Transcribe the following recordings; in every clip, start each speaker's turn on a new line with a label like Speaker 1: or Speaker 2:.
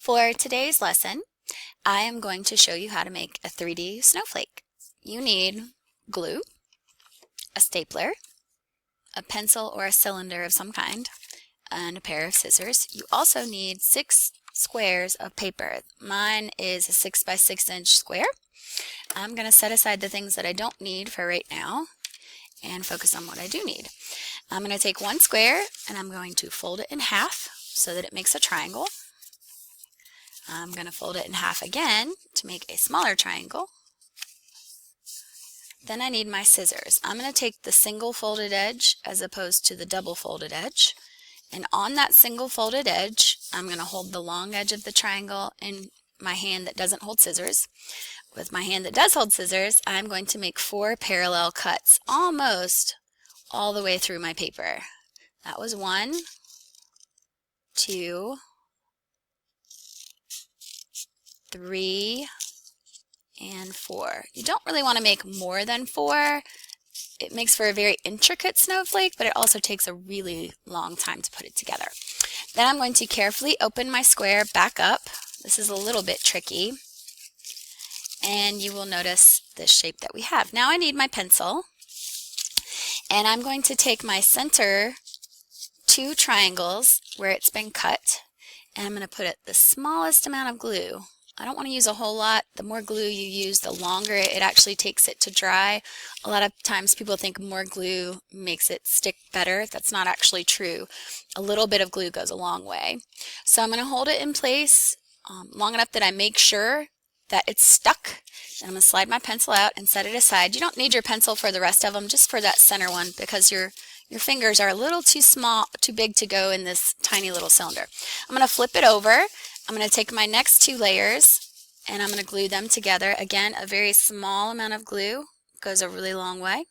Speaker 1: For today's lesson, I am going to show you how to make a 3D snowflake. You need glue, a stapler, a pencil or a cylinder of some kind, and a pair of scissors. You also need 6 squares of paper. Mine is a 6 by 6 inch square. I'm going to set aside the things that I don't need for right now and focus on what I do need. I'm going to take one square and I'm going to fold it in half so that it makes a triangle. I'm going to fold it in half again to make a smaller triangle. Then I need my scissors. I'm going to take the single folded edge as opposed to the double folded edge. And on that single folded edge, I'm going to hold the long edge of the triangle in my hand that doesn't hold scissors. With my hand that does hold scissors, I'm going to make 4 parallel cuts almost all the way through my paper. That was 1, 2, 3, and 4. You don't really want to make more than 4. It makes for a very intricate snowflake, but it also takes a really long time to put it together. Then I'm going to carefully open my square back up. This is a little bit tricky. And you will notice the shape that we have. Now I need my pencil. And I'm going to take my center 2 triangles where it's been cut. And I'm going to put it the smallest amount of glue. I don't want to use a whole lot. The more glue you use, the longer it actually takes it to dry. A lot of times people think more glue makes it stick better. That's not actually true. A little bit of glue goes a long way. So I'm going to hold it in place long enough that I make sure that it's stuck. And I'm going to slide my pencil out and set it aside. You don't need your pencil for the rest of them, just for that center one, because your fingers are a little too small, too big to go in this tiny little cylinder. I'm going to flip it over. I'm going to take my next 2 layers and I'm going to glue them together. Again, a very small amount of glue goes a really long way.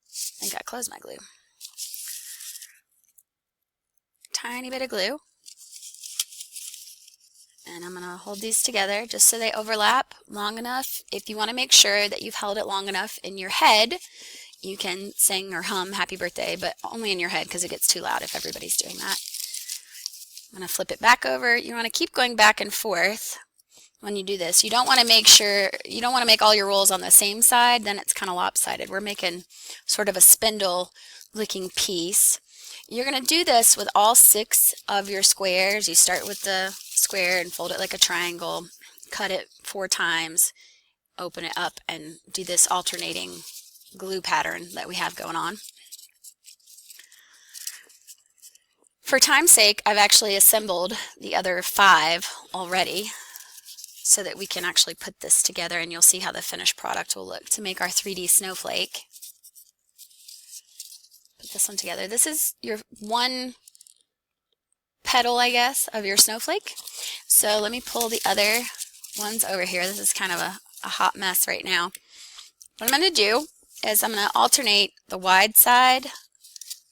Speaker 1: I think I closed my glue. Tiny bit of glue. And I'm going to hold these together just so they overlap long enough. If you want to make sure that you've held it long enough in your head, you can sing or hum happy birthday, but only in your head because it gets too loud if everybody's doing that. I'm going to flip it back over. You want to keep going back and forth when you do this. You don't want to make all your rolls on the same side, then it's kind of lopsided. We're making sort of a spindle looking piece. You're going to do this with all 6 of your squares. You start with the square and fold it like a triangle, cut it 4 times, open it up, and do this alternating glue pattern that we have going on. For time's sake, I've actually assembled the other 5 already so that we can actually put this together and you'll see how the finished product will look to make our 3D snowflake. Put this one together. This is your one petal, I guess, of your snowflake. So let me pull the other ones over here. This is kind of a hot mess right now. What I'm going to do is I'm going to alternate the wide side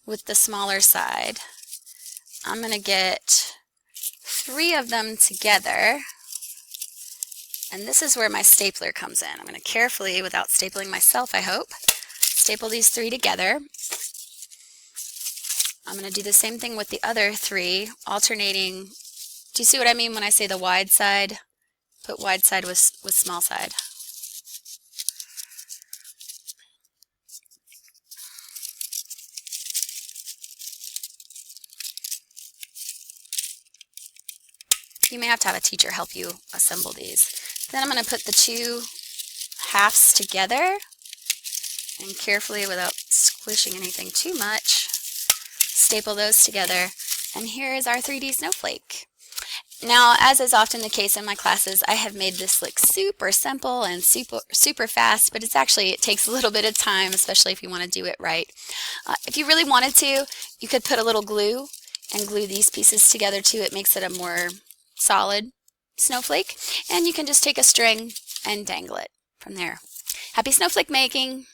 Speaker 1: with the smaller side. I'm going to get 3 of them together, and this is where my stapler comes in. I'm going to carefully, without stapling myself, I hope, staple these 3 together. I'm going to do the same thing with the other 3, alternating. Do you see what I mean when I say the wide side? Put wide side with small side. You may have to have a teacher help you assemble these. Then I'm going to put the 2 halves together and carefully, without squishing anything too much, staple those together. And here is our 3D snowflake. Now, as is often the case in my classes, I have made this look super simple and super fast, but it takes a little bit of time, especially if you want to do it right. If you really wanted to, you could put a little glue and glue these pieces together too. It makes it a more solid snowflake, and you can just take a string and dangle it from there. Happy snowflake making!